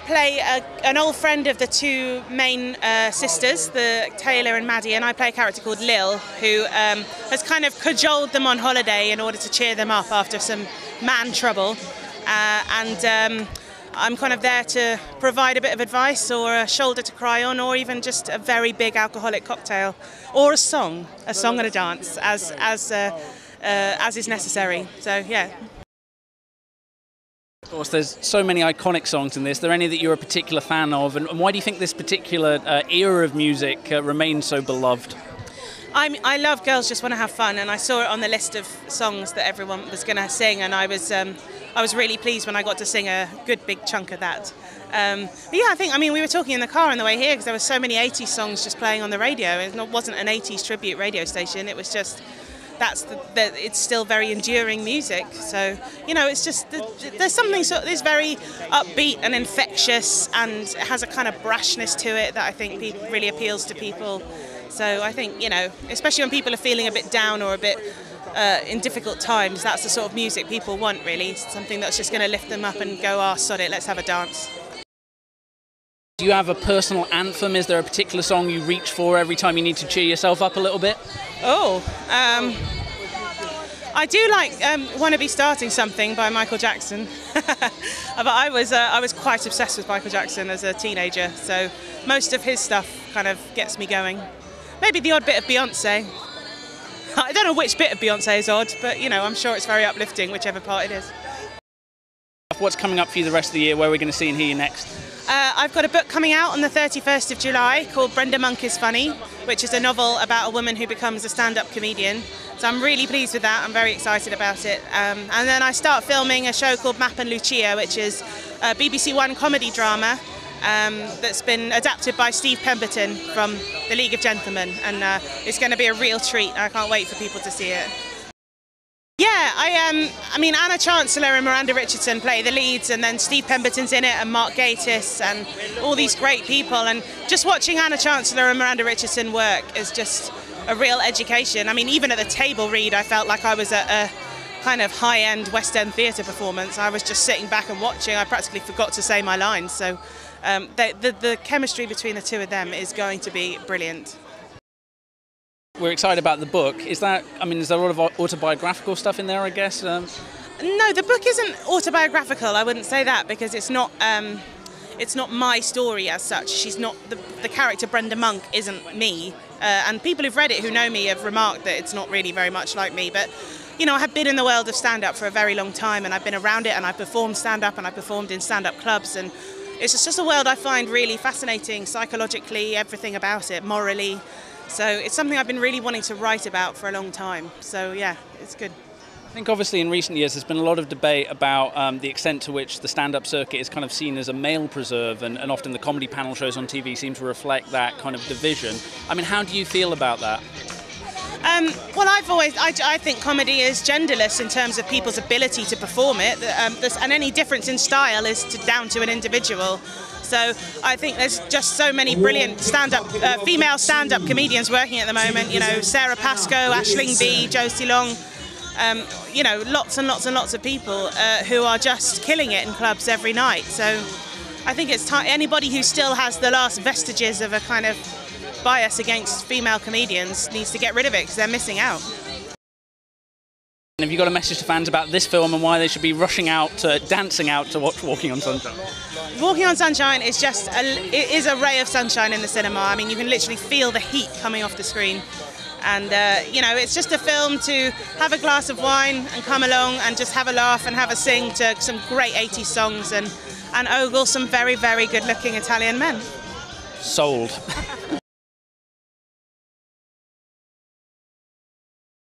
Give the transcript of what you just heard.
play an old friend of the two main sisters, the Taylor and Maddie, and I play a character called Lil, who has kind of cajoled them on holiday in order to cheer them up after some man trouble. I'm kind of there to provide a bit of advice or a shoulder to cry on, or even just a very big alcoholic cocktail, or a song and a dance as is necessary. So yeah. Of course, there's so many iconic songs in this. Are there any that you're a particular fan of, and why do you think this particular era of music remains so beloved? I love Girls Just Want to Have Fun, and I saw it on the list of songs that everyone was going to sing, and I was really pleased when I got to sing a good big chunk of that. But yeah, I mean, we were talking in the car on the way here because there were so many 80s songs just playing on the radio. It wasn't an 80s tribute radio station. It was just it's still very enduring music. So you know, it's just there's something that's very upbeat and infectious, and it has a kind of brashness to it that I think really appeals to people. So I think, you know, especially when people are feeling a bit down or a bit in difficult times, that's the sort of music people want, really. Something that's just going to lift them up and go, oh, sod it, let's have a dance. Do you have a personal anthem? Is there a particular song you reach for every time you need to cheer yourself up a little bit? Oh, I do like "Wanna Be Starting Something" by Michael Jackson. But I was quite obsessed with Michael Jackson as a teenager, so most of his stuff kind of gets me going. Maybe the odd bit of Beyonce. I don't know which bit of Beyonce is odd, but you know, I'm sure it's very uplifting, whichever part it is. What's coming up for you the rest of the year? Where are we going to see and hear you next? I've got a book coming out on the 31st of July called Brenda Monk is Funny, which is a novel about a woman who becomes a stand-up comedian. So I'm really pleased with that. I'm very excited about it. And then I start filming a show called Map and Lucia, which is a BBC One comedy drama that's been adapted by Steve Pemberton from The League of Gentlemen, and it's going to be a real treat. I can't wait for people to see it. Yeah, I mean, Anna Chancellor and Miranda Richardson play the leads, and then Steve Pemberton's in it, and Mark Gatiss, and all these great people. And just watching Anna Chancellor and Miranda Richardson work is just a real education. I mean, even at the table read, I felt like I was at a kind of high-end West End theatre performance. I was just sitting back and watching. I practically forgot to say my lines. So the chemistry between the two of them is going to be brilliant. We're excited about the book. Is there a lot of autobiographical stuff in there, I guess? No, the book isn't autobiographical. I wouldn't say that, because it's not my story as such. She's not the character. Brenda Monk isn't me. And people who've read it who know me have remarked that it's not really very much like me. But you know, I have been in the world of stand-up for a very long time, and I've been around it, and I've performed stand-up, and I've performed in stand-up clubs, and it's just a world I find really fascinating, psychologically, everything about it, morally. So it's something I've been really wanting to write about for a long time. So yeah, it's good. I think obviously in recent years there's been a lot of debate about the extent to which the stand-up circuit is kind of seen as a male preserve, and often the comedy panel shows on TV seem to reflect that kind of division. I mean, how do you feel about that? Well, I think comedy is genderless in terms of people's ability to perform it, and any difference in style is down to an individual. So I think there's just so many brilliant female stand-up comedians working at the moment. You know, Sarah Pascoe, Aisling Bea, Josie Long. You know, lots and lots and lots of people who are just killing it in clubs every night. So I think it's time. Anybody who still has the last vestiges of a kind of bias against female comedians needs to get rid of it, because they're missing out. Have you got a message to fans about this film and why they should be rushing out, dancing out to watch Walking on Sunshine? Walking on Sunshine is just it is a ray of sunshine in the cinema. I mean, you can literally feel the heat coming off the screen. And, you know, it's just a film to have a glass of wine and come along and just have a laugh and have a sing to some great 80s songs and ogle some very, very good-looking Italian men. Sold.